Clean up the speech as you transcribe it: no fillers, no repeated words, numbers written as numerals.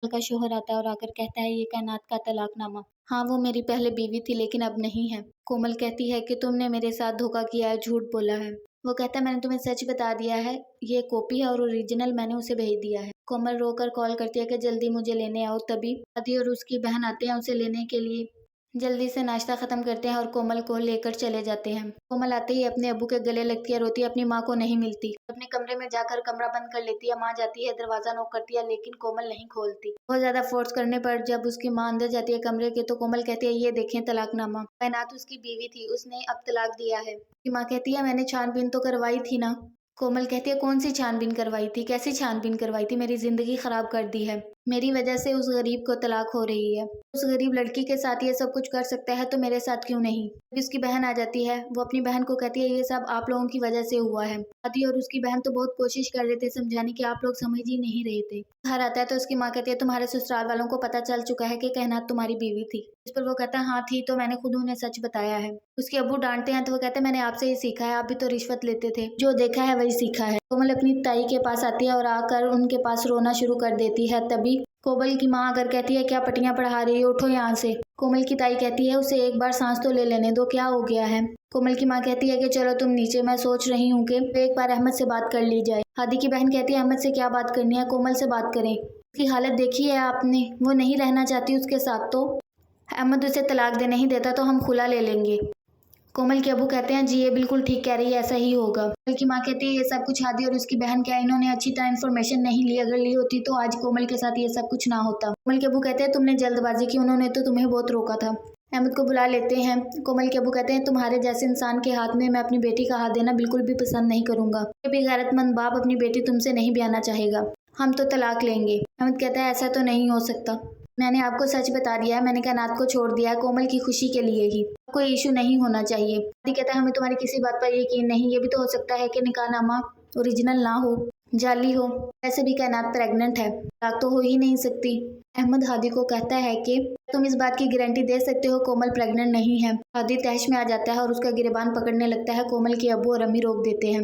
का शोहर आता है और आकर कहता है, ये कायनात का तलाकनामा। हाँ, वो मेरी पहले बीवी थी लेकिन अब नहीं है। कोमल कहती है कि तुमने मेरे साथ धोखा किया है, झूठ बोला है। वो कहता है, मैंने तुम्हें सच बता दिया है, ये कॉपी है और ओरिजिनल मैंने उसे भेज दिया है। कोमल रोकर कॉल करती है कि जल्दी मुझे लेने आओ। तभी आदि और उसकी बहन आते हैं उसे लेने के लिए। जल्दी से नाश्ता खत्म करते हैं और कोमल को लेकर चले जाते हैं। कोमल आते ही अपने अब्बू के गले लगती है, रोती है, अपनी माँ को नहीं मिलती। अपने कमरे में जाकर कमरा बंद कर लेती है। माँ जाती है, दरवाजा नॉक करती है लेकिन कोमल नहीं खोलती। बहुत ज्यादा फोर्स करने पर जब उसकी माँ अंदर जाती है कमरे के तो कोमल कहती है, ये देखें तलाकनामा। कायनात उसकी बीवी थी, उसने अब तलाक दिया है। उसकी माँ कहती है, मैंने छानबीन तो करवाई थी ना। कोमल कहती है, कौन सी छानबीन करवाई थी, कैसी छानबीन करवाई थी, मेरी जिंदगी खराब कर दी है। मेरी वजह से उस गरीब को तलाक हो रही है। उस गरीब लड़की के साथ ये सब कुछ कर सकता है तो मेरे साथ क्यों नहीं। फिर उसकी बहन आ जाती है। वो अपनी बहन को कहती है, ये सब आप लोगों की वजह से हुआ है। आदि और उसकी बहन तो बहुत कोशिश कर रहे थे समझाने की, आप लोग समझ ही नहीं रहे थे। घर आता है तो उसकी माँ कहती है, तुम्हारे ससुराल वालों को पता चल चुका है कि कायनात तुम्हारी बीवी थी। इस पर वो कहता है, हाँ थी, तो मैंने खुद उन्हें सच बताया है। उसके अब्बू डांटते हैं तो वो कहते हैं, मैंने आपसे ही सीखा है, आप भी तो रिश्वत लेते थे, जो देखा है वही सीखा है। कोमल अपनी ताई के पास आती है और आकर उनके पास रोना शुरू कर देती है। तभी कोमल की माँ आकर कहती है, क्या पटियां पढ़ा रही हो, उठो यहाँ से। कोमल की ताई कहती है, उसे एक बार सांस तो ले लेने दो, क्या हो गया है। कोमल की माँ कहती है कि चलो तुम नीचे, मैं सोच रही हूँ कि एक बार अहमद से बात कर ली जाए। हादी की बहन कहती है, अहमद से क्या बात करनी है, कोमल से बात करें। उसकी हालत देखी है आपने, वो नहीं रहना चाहती उसके साथ, तो अहमद उसे तलाक दे नहीं देता तो हम खुला ले लेंगे। कोमल के अबू कहते हैं, जी ये बिल्कुल ठीक कह रही है, ऐसा ही होगा। कोमल की माँ कहती है, ये सब कुछ हादी और उसकी बहन क्या इन्होंने अच्छी तरह इन्फॉर्मेशन नहीं ली, अगर ली होती तो आज कोमल के साथ ये सब कुछ ना होता। कोमल के अबू कहते हैं, तुमने जल्दबाजी की, उन्होंने तो तुम्हें बहुत रोका था। अहमद को बुला लेते हैं। कोमल के अबू कहते हैं, तुम्हारे जैसे इंसान के हाथ में मैं अपनी बेटी का हाथ देना बिल्कुल भी पसंद नहीं करूंगा। कोई भी गैरतमंद बाप अपनी बेटी तुमसे नहीं ब्याना चाहेगा, हम तो तलाक लेंगे। अहमद कहता है, ऐसा तो नहीं हो सकता, मैंने आपको सच बता दिया है, मैंने कायनात को छोड़ दिया है कोमल की खुशी के लिए ही, कोई इशू नहीं होना चाहिए। आदि कहता है, हमें तुम्हारी किसी बात पर यकीन नहीं, ये भी तो हो सकता है कि निकाहनामा ओरिजिनल ना हो, जाली हो। वैसे भी कायनात प्रेग्नेंट है, तलाक तो हो ही नहीं सकती। अहमद हादी को कहता है कि तुम इस बात की गारंटी दे सकते हो कोमल प्रेग्नेंट नहीं है। हादी तहश में आ जाता है और उसका गिरेबान पकड़ने लगता है। कोमल के अब्बू और अम्मी रोक देते हैं।